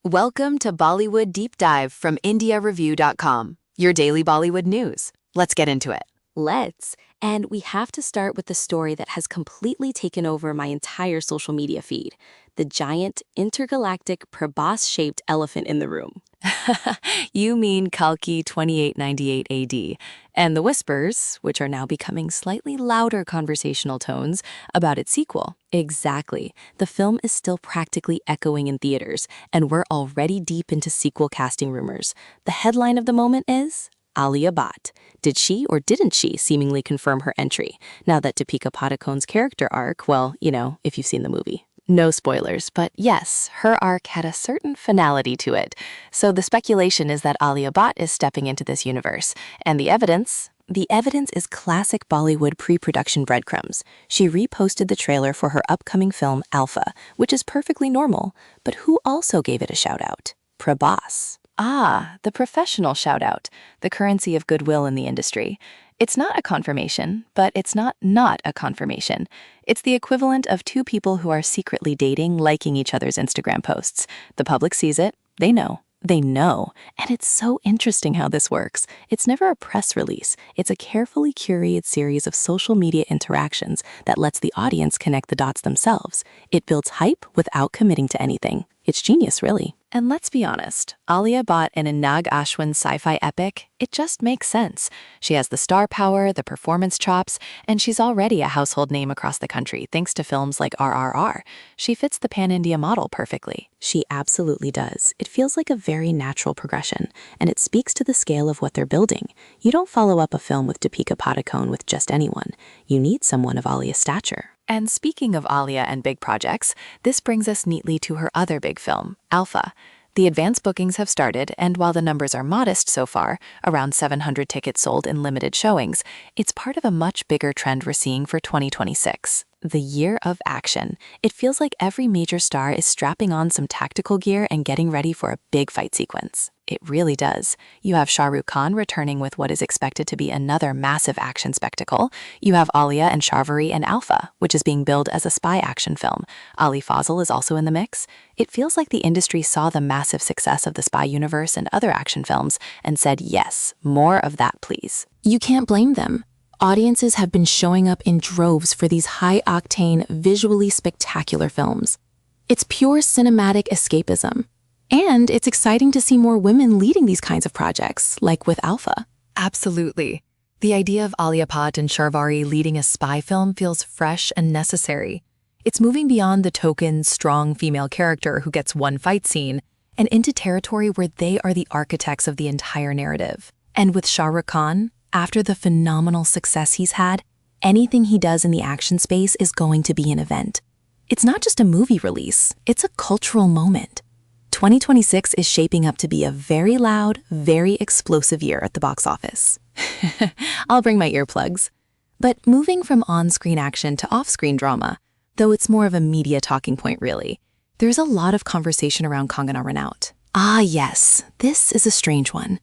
Welcome to Bollywood Deep Dive from IndiaReview.com, your daily Bollywood news. Let's get into it. Let's. And we have to start with the story that has completely taken over my entire social media feed, the giant intergalactic Prabhas-shaped elephant in the room. You mean Kalki 2898 AD, and the whispers, which are now becoming slightly louder conversational tones, about its sequel. Exactly. The film is still practically echoing in theaters, and we're already deep into sequel casting rumors. The headline of the moment is Alia Bhatt. Did she or didn't she seemingly confirm her entry, now that Deepika Padukone's character arc, well, if you've seen the movie. No spoilers, but yes, her arc had a certain finality to it. So the speculation is that Alia Bhatt is stepping into this universe. And the evidence? The evidence is classic Bollywood pre-production breadcrumbs. She reposted the trailer for her upcoming film Alpha, which is perfectly normal. But who also gave it a shout-out? Prabhas. Ah, the professional shout-out, the currency of goodwill in the industry. It's not a confirmation, but it's not a confirmation. It's the equivalent of two people who are secretly dating, liking each other's Instagram posts. The public sees it, they know. They know. And it's so interesting how this works. It's never a press release. It's a carefully curated series of social media interactions that lets the audience connect the dots themselves. It builds hype without committing to anything. It's genius, really. And let's be honest, Alia Bhatt in a Nag Ashwin sci-fi epic, it just makes sense. She has the star power, the performance chops, and she's already a household name across the country thanks to films like RRR. She fits the pan-India model perfectly. She absolutely does. It feels like a very natural progression, and it speaks to the scale of what they're building. You don't follow up a film with Deepika Padukone with just anyone. You need someone of Alia's stature. And speaking of Alia and big projects, this brings us neatly to her other big film, Alpha. The advance bookings have started, and while the numbers are modest so far, around 700 tickets sold in limited showings, it's part of a much bigger trend we're seeing for 2026. The year of action. It feels like every major star is strapping on some tactical gear and getting ready for a big fight sequence. It really does. You have Shah Rukh returning with what is expected to be another massive action spectacle. You have Alia and Shahvari and Alpha, which is being billed as a spy action film. Ali Fazal is also in the mix. It feels like the industry saw the massive success of the spy universe and other action films and said, yes, more of that, please. You can't blame them. Audiences have been showing up in droves for these high-octane, visually spectacular films. It's pure cinematic escapism. And it's exciting to see more women leading these kinds of projects, like with Alpha. Absolutely. The idea of Alia Bhatt and Shahvari leading a spy film feels fresh and necessary. It's moving beyond the token, strong female character who gets one fight scene and into territory where they are the architects of the entire narrative. And with Shah Rukh Khan, after the phenomenal success he's had, anything he does in the action space is going to be an event. It's not just a movie release, it's a cultural moment. 2026 is shaping up to be a very loud, very explosive year at the box office. I'll bring my earplugs. But moving from on-screen action to off-screen drama, though it's more of a media talking point really, there's a lot of conversation around Kangana Ranaut. Ah yes, this is a strange one.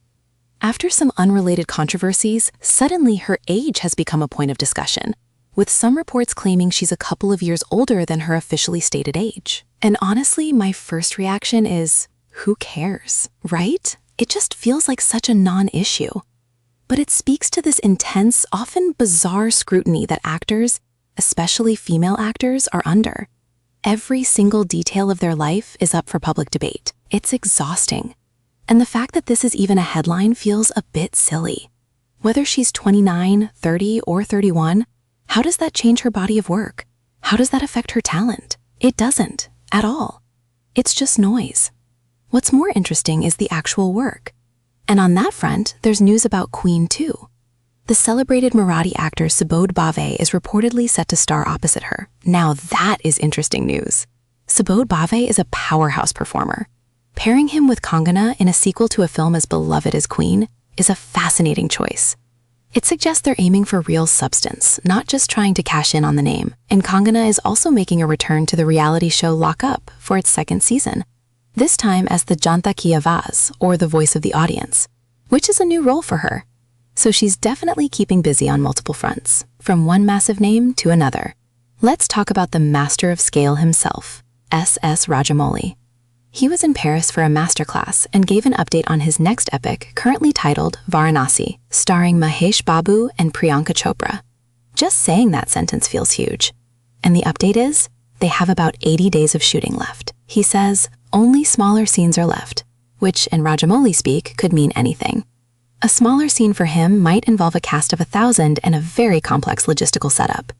After some unrelated controversies, suddenly her age has become a point of discussion, with some reports claiming she's a couple of years older than her officially stated age. And honestly, my first reaction is, who cares, right? It just feels like such a non-issue. But it speaks to this intense, often bizarre scrutiny that actors, especially female actors, are under. Every single detail of their life is up for public debate. It's exhausting. And the fact that this is even a headline feels a bit silly. Whether she's 29, 30, or 31, how does that change her body of work? How does that affect her talent? It doesn't, at all. It's just noise. What's more interesting is the actual work. And on that front, there's news about Queen too. The celebrated Marathi actor Subodh Bhave is reportedly set to star opposite her. Now that is interesting news. Subodh Bhave is a powerhouse performer. Pairing him with Kangana in a sequel to a film as beloved as Queen is a fascinating choice. It suggests they're aiming for real substance, not just trying to cash in on the name. And Kangana is also making a return to the reality show Lock Up for its second season, this time as the Janta Ki Awaaz, or the voice of the audience, which is a new role for her. So she's definitely keeping busy on multiple fronts, from one massive name to another. Let's talk about the master of scale himself, S.S. Rajamouli. He was in Paris for a masterclass and gave an update on his next epic, currently titled Varanasi, starring Mahesh Babu and Priyanka Chopra. Just saying that sentence feels huge. And the update is, they have about 80 days of shooting left. He says, only smaller scenes are left, which in Rajamouli speak could mean anything. A smaller scene for him might involve a cast of 1,000 and a very complex logistical setup.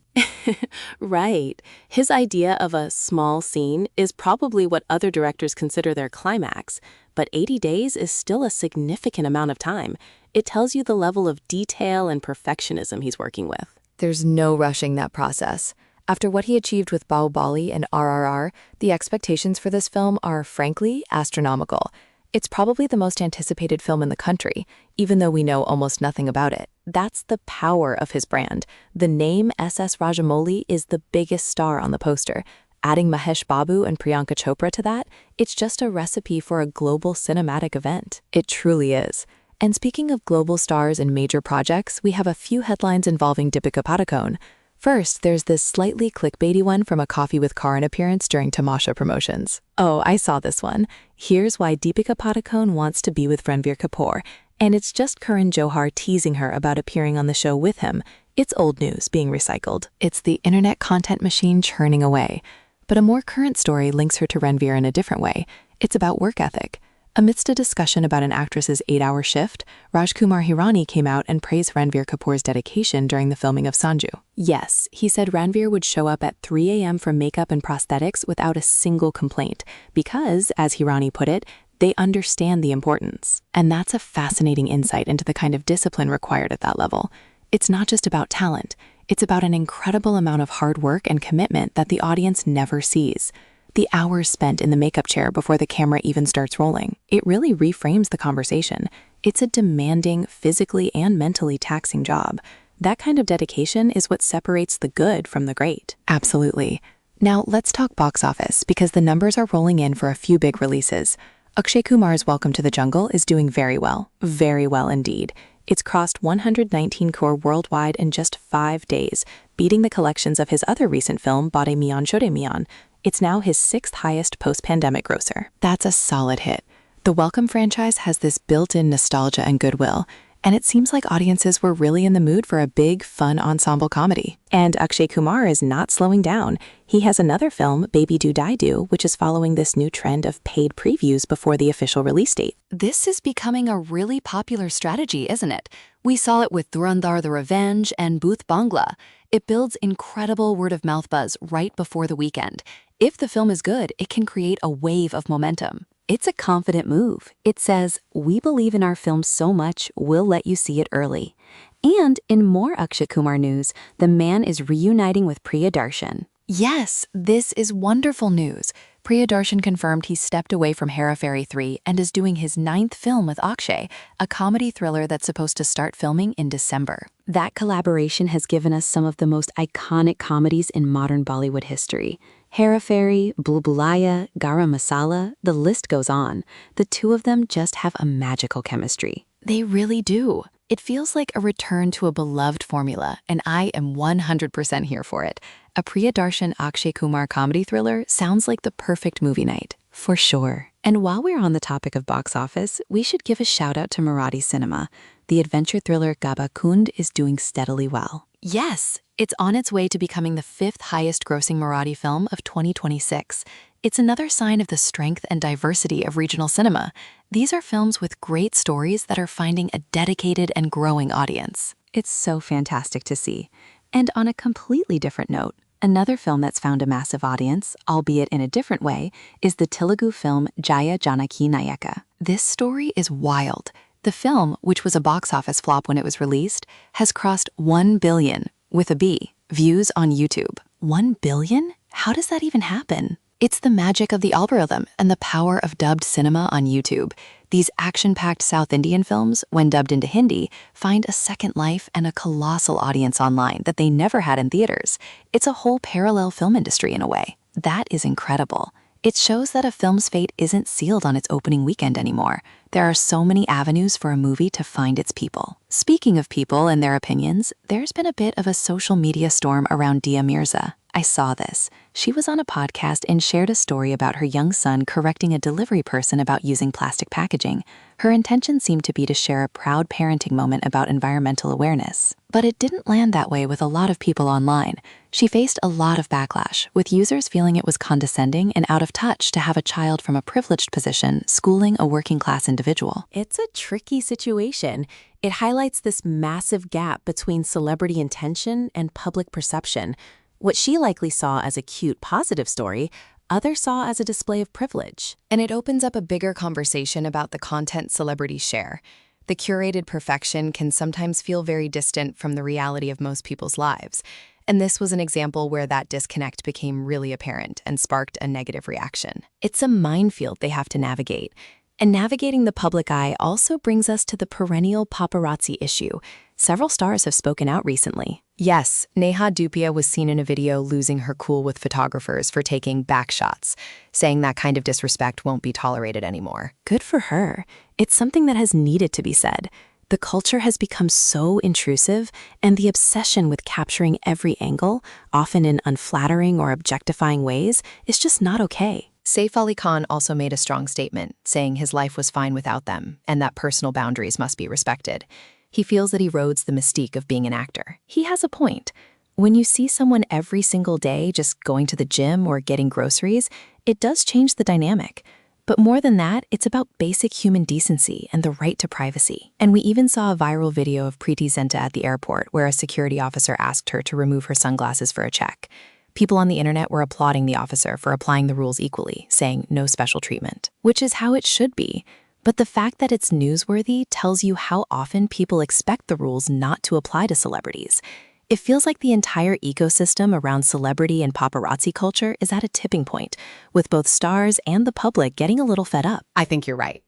Right. His idea of a small scene is probably what other directors consider their climax, but 80 days is still a significant amount of time. It tells you the level of detail and perfectionism he's working with. There's no rushing that process. After what he achieved with Bahubali and RRR, the expectations for this film are, frankly, astronomical. It's probably the most anticipated film in the country, even though we know almost nothing about it. That's the power of his brand. The name SS Rajamouli is the biggest star on the poster. Adding Mahesh Babu and Priyanka Chopra to that, it's just a recipe for a global cinematic event. It truly is. And speaking of global stars and major projects, we have a few headlines involving Deepika Padukone. First, there's this slightly clickbaity one from a Coffee with Karan appearance during Tamasha promotions. Oh, I saw this one. Here's why Deepika Padukone wants to be with Ranbir Kapoor, and it's just Karan Johar teasing her about appearing on the show with him. It's old news being recycled. It's the internet content machine churning away. But a more current story links her to Ranbir in a different way. It's about work ethic. Amidst a discussion about an actress's 8-hour shift, Rajkumar Hirani came out and praised Ranbir Kapoor's dedication during the filming of Sanju. Yes, he said Ranbir would show up at 3 a.m. for makeup and prosthetics without a single complaint because, as Hirani put it, they understand the importance. And that's a fascinating insight into the kind of discipline required at that level. It's not just about talent. It's about an incredible amount of hard work and commitment that the audience never sees. The hours spent in the makeup chair before the camera even starts rolling. It really reframes the conversation. It's a demanding, physically and mentally taxing job. That kind of dedication is what separates the good from the great. Absolutely. Now let's talk box office because the numbers are rolling in for a few big releases. Akshay Kumar's Welcome to the Jungle is doing very well indeed. It's crossed 119 crore worldwide in just 5 days, beating the collections of his other recent film, Bade Mian Chode Mian. It's now his 6th highest post-pandemic grosser. That's a solid hit. The Welcome franchise has this built-in nostalgia and goodwill, and it seems like audiences were really in the mood for a big, fun ensemble comedy. And Akshay Kumar is not slowing down. He has another film, Baby Do Die Do, which is following this new trend of paid previews before the official release date. This is becoming a really popular strategy, isn't it? We saw it with Dhurandhar The Revenge and Booth Bangla. It builds incredible word-of-mouth buzz right before the weekend. If the film is good, it can create a wave of momentum. It's a confident move. It says, we believe in our film so much, we'll let you see it early. And in more Akshay Kumar news, the man is reuniting with Priyadarshan. Yes, this is wonderful news. Priyadarshan confirmed he stepped away from Hera Fairy 3 and is doing his 9th film with Akshay, a comedy thriller that's supposed to start filming in December. That collaboration has given us some of the most iconic comedies in modern Bollywood history. Hera Fairy, Bulbulaya, Garam Masala, the list goes on. The two of them just have a magical chemistry. They really do. It feels like a return to a beloved formula, and I am 100% here for it. A Priyadarshan Akshay Kumar comedy thriller sounds like the perfect movie night. For sure. And while we're on the topic of box office, we should give a shout out to Marathi cinema. The adventure thriller Gaba Kund is doing steadily well. Yes, it's on its way to becoming the 5th highest grossing Marathi film of 2026. It's another sign of the strength and diversity of regional cinema. These are films with great stories that are finding a dedicated and growing audience. It's so fantastic to see. And on a completely different note, another film that's found a massive audience, albeit in a different way, is the Telugu film Jaya Janaki Nayaka. This story is wild. The film, which was a box office flop when it was released, has crossed 1 billion, with a B, views on YouTube. 1 billion? How does that even happen? It's the magic of the algorithm and the power of dubbed cinema on YouTube. These action-packed South Indian films, when dubbed into Hindi, find a second life and a colossal audience online that they never had in theaters. It's a whole parallel film industry in a way. That is incredible. It shows that a film's fate isn't sealed on its opening weekend anymore. There are so many avenues for a movie to find its people. Speaking of people and their opinions, there's been a bit of a social media storm around Dia Mirza. I saw this. She was on a podcast and shared a story about her young son correcting a delivery person about using plastic packaging. Her intention seemed to be to share a proud parenting moment about environmental awareness. But it didn't land that way with a lot of people online. She faced a lot of backlash, with users feeling it was condescending and out of touch to have a child from a privileged position schooling a working-class individual. It's a tricky situation. It highlights this massive gap between celebrity intention and public perception. What she likely saw as a cute, positive story, others saw as a display of privilege. And it opens up a bigger conversation about the content celebrities share. The curated perfection can sometimes feel very distant from the reality of most people's lives. And this was an example where that disconnect became really apparent and sparked a negative reaction. It's a minefield they have to navigate. And navigating the public eye also brings us to the perennial paparazzi issue. Several stars have spoken out recently. Yes, Neha Dhupia was seen in a video losing her cool with photographers for taking back shots, saying that kind of disrespect won't be tolerated anymore. Good for her. It's something that has needed to be said. The culture has become so intrusive, and the obsession with capturing every angle, often in unflattering or objectifying ways, is just not okay. Saif Ali Khan also made a strong statement, saying his life was fine without them, and that personal boundaries must be respected. He feels that erodes the mystique of being an actor. He has a point. When you see someone every single day just going to the gym or getting groceries, it does change the dynamic. But more than that, it's about basic human decency and the right to privacy. And we even saw a viral video of Preeti Zinta at the airport where a security officer asked her to remove her sunglasses for a check. People on the internet were applauding the officer for applying the rules equally, saying no special treatment, which is how it should be. But the fact that it's newsworthy tells you how often people expect the rules not to apply to celebrities. It feels like the entire ecosystem around celebrity and paparazzi culture is at a tipping point, with both stars and the public getting a little fed up. I think you're right.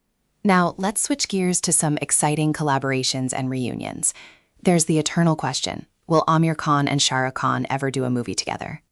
Now, let's switch gears to some exciting collaborations and reunions. There's the eternal question. Will Aamir Khan and Shah Rukh Khan ever do a movie together?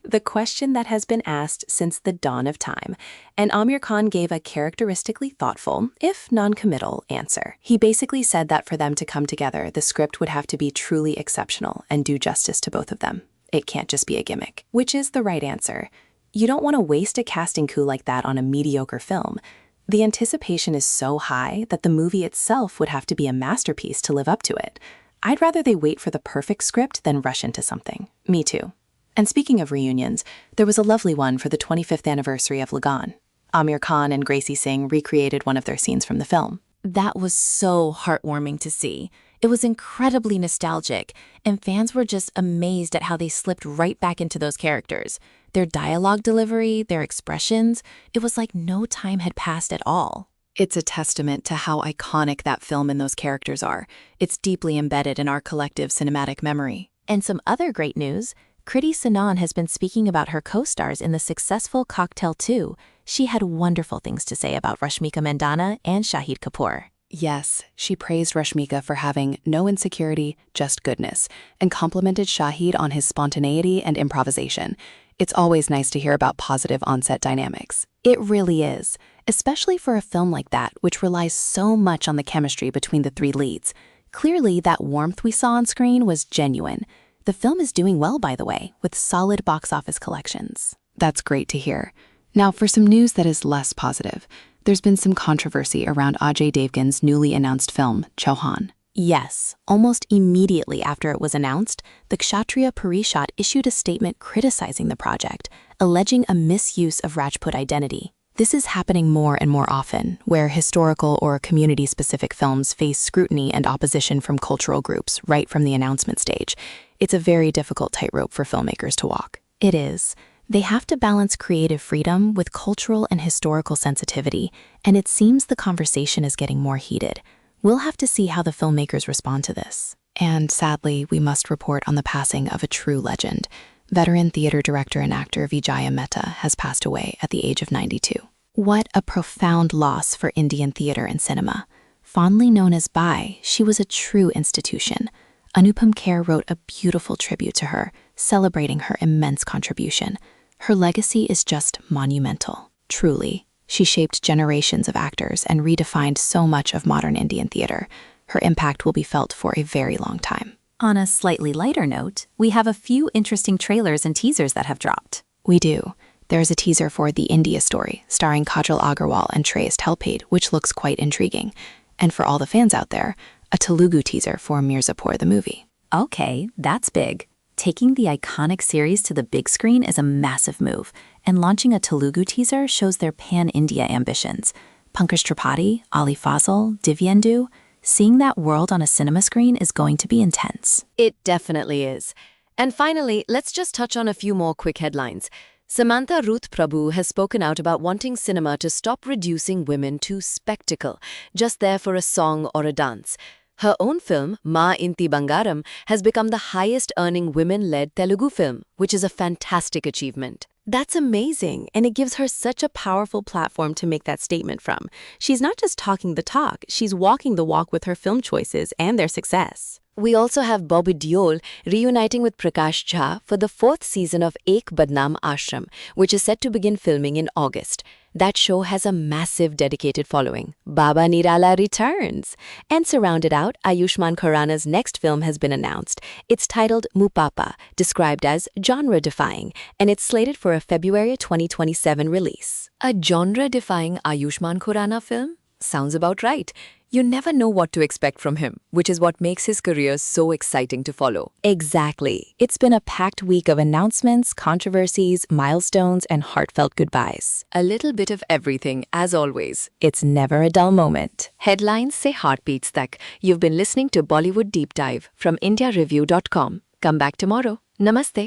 The question that has been asked since the dawn of time, and Aamir Khan gave a characteristically thoughtful, if non-committal, answer. He basically said that for them to come together, the script would have to be truly exceptional and do justice to both of them. It can't just be a gimmick, which is the right answer. You don't want to waste a casting coup like that on a mediocre film. The anticipation is so high that the movie itself would have to be a masterpiece to live up to it. I'd rather they wait for the perfect script than rush into something. Me too. And speaking of reunions, there was a lovely one for the 25th anniversary of Lagan. Aamir Khan and Gracie Singh recreated one of their scenes from the film. That was so heartwarming to see. It was incredibly nostalgic, and fans were just amazed at how they slipped right back into those characters. Their dialogue delivery, their expressions, it was like no time had passed at all. It's a testament to how iconic that film and those characters are. It's deeply embedded in our collective cinematic memory. And some other great news, Kriti Sanon has been speaking about her co-stars in the successful Cocktail 2. She had wonderful things to say about Rashmika Mandanna and Shahid Kapoor. Yes, she praised Rashmika for having no insecurity, just goodness, and complimented Shahid on his spontaneity and improvisation. It's always nice to hear about positive on-set dynamics. It really is, especially for a film like that, which relies so much on the chemistry between the three leads. Clearly, that warmth we saw on screen was genuine. The film is doing well, by the way, with solid box office collections. That's great to hear. Now, for some news that is less positive, there's been some controversy around Ajay Devgan's newly announced film, Chauhan. Yes, almost immediately after it was announced, the Kshatriya Parishad issued a statement criticizing the project, alleging a misuse of Rajput identity. This is happening more and more often, where historical or community-specific films face scrutiny and opposition from cultural groups right from the announcement stage. It's a very difficult tightrope for filmmakers to walk. It is. They have to balance creative freedom with cultural and historical sensitivity, and it seems the conversation is getting more heated. We'll have to see how the filmmakers respond to this. And sadly, we must report on the passing of a true legend. Veteran theater director and actor Vijaya Mehta has passed away at the age of 92. What a profound loss for Indian theater and cinema. Fondly known as Bai, she was a true institution. Anupam Kher wrote a beautiful tribute to her, celebrating her immense contribution. Her legacy is just monumental, truly. She shaped generations of actors and redefined so much of modern Indian theater. Her impact will be felt for a very long time. On a slightly lighter note, we have a few interesting trailers and teasers that have dropped. We do. There's a teaser for The India Story, starring Kajal Agarwal and Shreyas Talpade, which looks quite intriguing. And for all the fans out there, a Telugu teaser for Mirzapur the movie. Okay, that's big. Taking the iconic series to the big screen is a massive move, and launching a Telugu teaser shows their pan-India ambitions. Pankaj Tripathi, Ali Fazal, Divyendu, seeing that world on a cinema screen is going to be intense. It definitely is. And finally, let's just touch on a few more quick headlines. Samantha Ruth Prabhu has spoken out about wanting cinema to stop reducing women to spectacle, just there for a song or a dance. Her own film, Ma Inti Bangaram, has become the highest-earning women-led Telugu film, which is a fantastic achievement. That's amazing, and it gives her such a powerful platform to make that statement from. She's not just talking the talk, she's walking the walk with her film choices and their success. We also have Bobby Deol reuniting with Prakash Jha for the 4th season of Ek Badnaam Ashram, which is set to begin filming in August. That show has a massive dedicated following. Baba Nirala returns. And to round it out, Ayushmann Khurrana's next film has been announced. It's titled Mupapa, described as genre-defying, and it's slated for a February 2027 release. A genre-defying Ayushmann Khurrana film? Sounds about right. You never know what to expect from him, which is what makes his career so exciting to follow. Exactly. It's been a packed week of announcements, controversies, milestones, and heartfelt goodbyes. A little bit of everything, as always. It's never a dull moment. Headlines se heartbeats tak. You've been listening to Bollywood Deep Dive from IndiaReview.com. Come back tomorrow. Namaste.